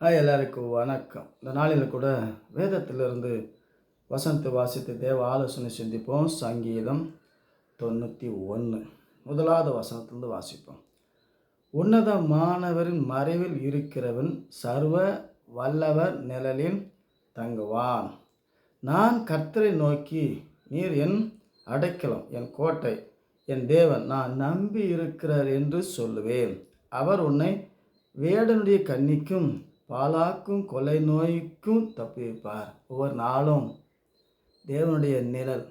எல்லாருக்கும் வணக்கம். இந்த நாளில் கூட வேதத்திலிருந்து வசனத்தை வாசித்து தேவ ஆலோசனை சிந்திப்போம். சங்கீதம் 91 முதலாவது வசனத்திலிருந்து வாசிப்போம். உன்னதமானவரின் மறைவில் இருக்கிறவன் சர்வ வல்லவர் நிழலில் தங்குவான். நான் கர்த்தரை நோக்கி, நீர் என் அடைக்கலம், என் கோட்டை, என் தேவன், நான் நம்பி இருக்கிறார் என்று சொல்லுவேன். அவர் உன்னை வேடனுடைய கண்ணிக்கும் பாலாக்கும் கொலை நோய்க்கும் தப்புவிப்பார். ஒவ்வொரு நாளும் தேவனுடைய நிழல்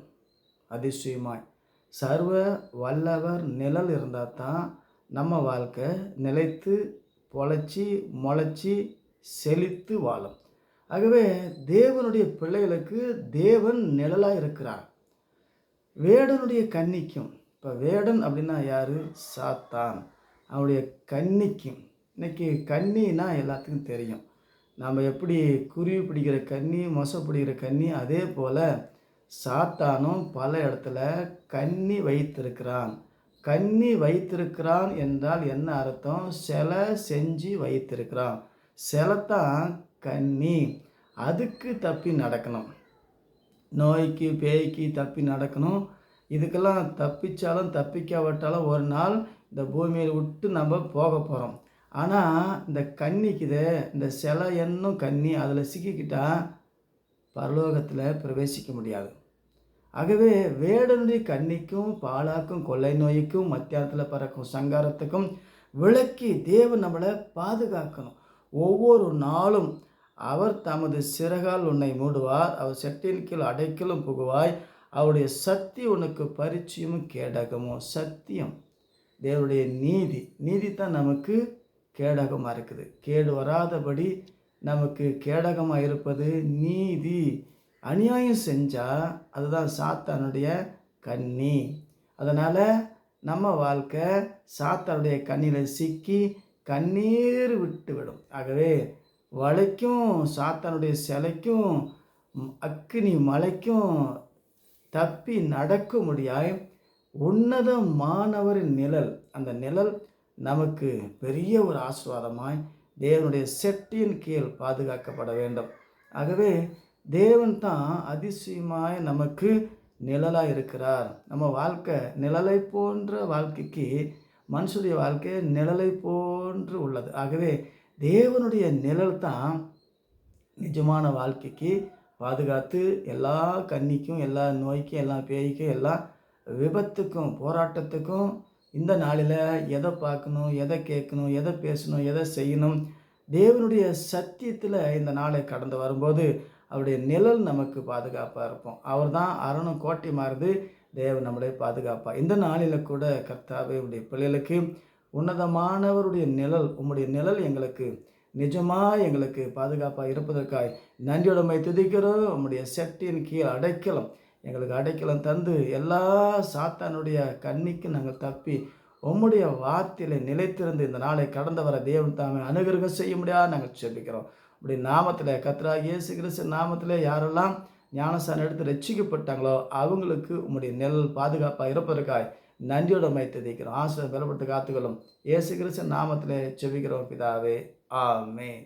அதிசயமாய் சர்வ வல்லவர் நிழல் இருந்தால் தான் நம்ம வாழ்க்கை நிலைத்து பொழைச்சி முளைச்சி செழித்து வாழும். ஆகவே தேவனுடைய பிள்ளைகளுக்கு தேவன் நிழலாக இருக்கிறார். வேடனுடைய கன்னிக்கும், இப்போ வேடன் அப்படின்னா யார்? சாத்தான். அவனுடைய கன்னிக்கும், இன்றைக்கி கன்னினா எல்லாத்துக்கும் தெரியும். நம்ம எப்படி குருவி பிடிக்கிற கன்னி, மொசை பிடிக்கிற கன்னி, அதே போல் சாத்தானும் பல இடத்துல கன்னி வைத்திருக்கிறான். கன்னி வைத்திருக்கிறான் என்றால் என்ன அர்த்தம்? சிலை செஞ்சு வைத்திருக்கிறான். சிலைத்தான் கன்னி. அதுக்கு தப்பி நடக்கணும். நோய்க்கு பேய்க்கு தப்பி நடக்கணும். இதுக்கெல்லாம் தப்பிச்சாலும் தப்பிக்காவிட்டாலும் ஒரு நாள் இந்த பூமியை விட்டு நம்ம போக போகிறோம். ஆனால் இந்த கன்னிக்குதே, இந்த சிலை என்னும் கன்னி அதில் சிக்கிக்கிட்டா பரலோகத்தில் பிரவேசிக்க முடியாது. ஆகவே வேடனுடைய கன்னிக்கும் பாலாக்கும் கொள்ளை நோய்க்கும் மத்தியானத்தில் பறக்கும் சங்காரத்துக்கும் விளக்கி தேவன் நம்மளை பாதுகாக்கணும். ஒவ்வொரு நாளும் அவர் தமது சிறகால் உன்னை மூடுவார், அவர் செட்டின் கீழ் அடைக்கலும் புகுவாய், அவருடைய சக்தி உனக்கு பரிச்சயமும் கேடகமும். சத்தியம் தேவனுடைய நீதி தான் நமக்கு கேடகமாக இருக்குது. கேடு வராதபடி நமக்கு கேடகமாக இருப்பது நீதி. அநியாயம் செஞ்சால் அதுதான் சாத்தானுடைய கன்னி. அதனால் நம்ம வாழ்க்கை சாத்தானுடைய கண்ணியில் சிக்கி கண்ணீர் விட்டு விடும். ஆகவே வலைக்கும் சாத்தானுடைய சிலைக்கும் அக்கினி மலைக்கும் தப்பி நடக்க முடியாய் உன்னதமானவரின் நிழல், அந்த நிழல் நமக்கு பெரிய ஒரு ஆசீர்வாதமாய் தேவனுடைய செட்டின் கீழ் பாதுகாக்கப்பட வேண்டும். ஆகவே தேவன் தான் அதிசயமாய் நமக்கு நிழலாக இருக்கிறார். நம்ம வாழ்க்கை நிழலை போன்ற வாழ்க்கைக்கு மனுஷனுடைய வாழ்க்கை நிழலை போன்று உள்ளது. ஆகவே தேவனுடைய நிழல் தான் நிஜமான வாழ்க்கைக்கு பாதுகாத்து எல்லா கன்னிக்கும், எல்லா நோய்க்கும், எல்லா பேய்க்கும், எல்லா விபத்துக்கும் போராட்டத்துக்கும் இந்த நாளில் எதை பார்க்கணும், எதை கேட்கணும், எதை பேசணும், எதை செய்யணும், தேவனுடைய சத்தியத்தில் இந்த நாளை கடந்து வரும்போது அவருடைய நிழல் நமக்கு பாதுகாப்பாக இருப்போம். அவர் தான் அரணும் கோட்டை மாறுது தேவன் நம்மளை பாதுகாப்பாக. இந்த நாளில் கூட கர்த்தாவே உடைய பிள்ளைகளுக்கு உன்னதமானவருடைய நிழல், உம்முடைய நிழல் எங்களுக்கு நிஜமாக எங்களுக்கு பாதுகாப்பாக இருப்பதற்காய் நன்றியுடைமை துதிக்கிறோம். உம்முடைய செட்டின் கீழ் அடைக்கலம், எங்களுக்கு அடைக்கலம் தந்து எல்லா சாத்தானுடைய கண்ணிக்கு நாங்கள் தப்பி உம்முடைய வார்த்தையில் நிலைத்திருந்து இந்த நாளை கடந்து வர தேவன் தாமே அனுகிரகம் செய்ய முடியாது நாங்கள் செபிக்கிறோம். அப்படி நாமத்தில் கர்த்தராகிய இயேசு கிறிஸ்து நாமத்தில் யாரெல்லாம் ஞானஸ்தானம் எடுத்து ரட்சிக்கப்பட்டாங்களோ அவங்களுக்கு உம்முடைய நிழல் பாதுகாப்பாக இருப்பதற்காய் நன்றியோடு துதிக்கிறோம். ஆசீர்வாதம் பெறப்பட்டு காத்துக்கொள்ளும். இயேசு கிறிஸ்து நாமத்தில் செபிக்கிறோம் பிதாவே. ஆமென்.